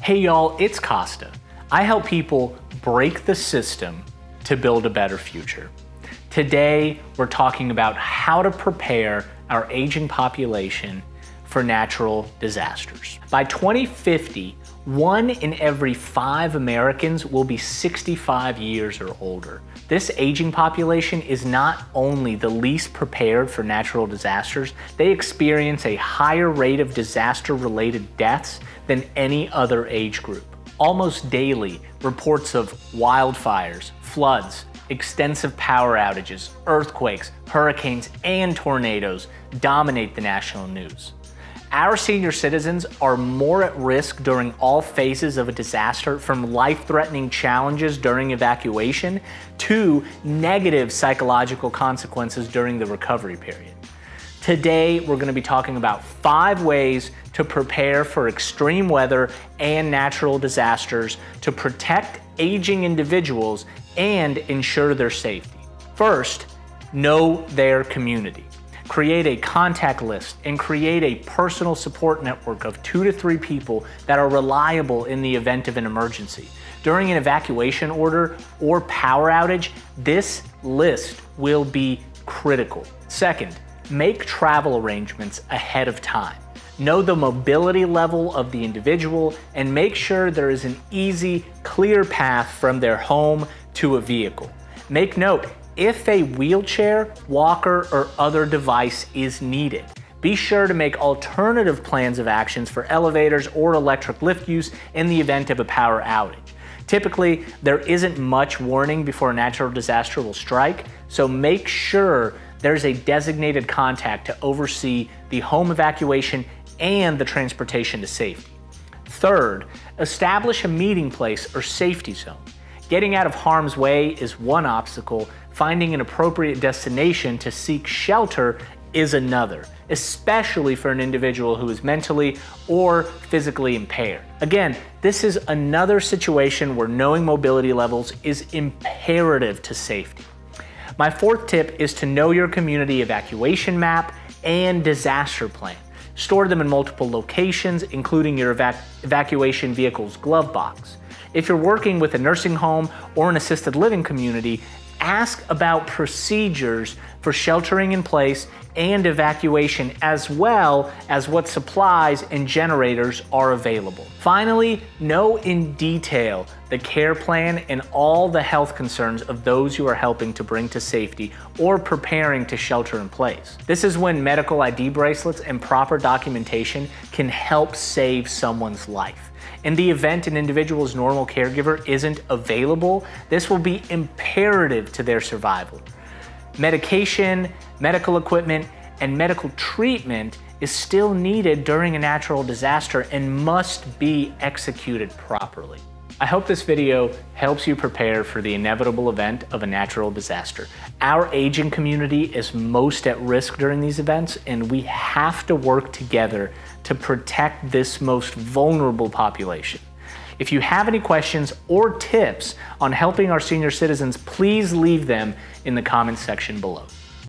Hey y'all, it's Kosta. I help people break the system to build a better future. Today, we're talking about how to prepare our aging population for natural disasters. By 2050, 1 in every 5 Americans will be 65 years or older. This aging population is not only the least prepared for natural disasters, they experience a higher rate of disaster-related deaths than any other age group. Almost daily, reports of wildfires, floods, extensive power outages, earthquakes, hurricanes, and tornadoes dominate the national news. Our senior citizens are more at risk during all phases of a disaster, from life-threatening challenges during evacuation to negative psychological consequences during the recovery period. Today, we're going to be talking about 5 ways to prepare for extreme weather and natural disasters to protect aging individuals and ensure their safety. First, know their community. Create a contact list and create a personal support network of 2 to 3 people that are reliable in the event of an emergency. During an evacuation order or power outage, this list will be critical. Second, make travel arrangements ahead of time. Know the mobility level of the individual and make sure there is an easy, clear path from their home to a vehicle. Make note, if a wheelchair, walker, or other device is needed, be sure to make alternative plans of actions for elevators or electric lift use in the event of a power outage. Typically, there isn't much warning before a natural disaster will strike, so make sure there's a designated contact to oversee the home evacuation and the transportation to safety. Third, establish a meeting place or safety zone. Getting out of harm's way is one obstacle. Finding an appropriate destination to seek shelter is another, especially for an individual who is mentally or physically impaired. Again, this is another situation where knowing mobility levels is imperative to safety. My 4th tip is to know your community evacuation map and disaster plan. Store them in multiple locations, including your evacuation vehicle's glove box. If you're working with a nursing home or an assisted living community, ask about procedures for sheltering in place and evacuation, as well as what supplies and generators are available. Finally, know in detail the care plan and all the health concerns of those you are helping to bring to safety or preparing to shelter in place. This is when medical ID bracelets and proper documentation can help save someone's life. In the event an individual's normal caregiver isn't available, this will be imperative to their survival. Medication, medical equipment, and medical treatment is still needed during a natural disaster and must be executed properly. I hope this video helps you prepare for the inevitable event of a natural disaster. Our aging community is most at risk during these events, and we have to work together to protect this most vulnerable population. If you have any questions or tips on helping our senior citizens, please leave them in the comments section below.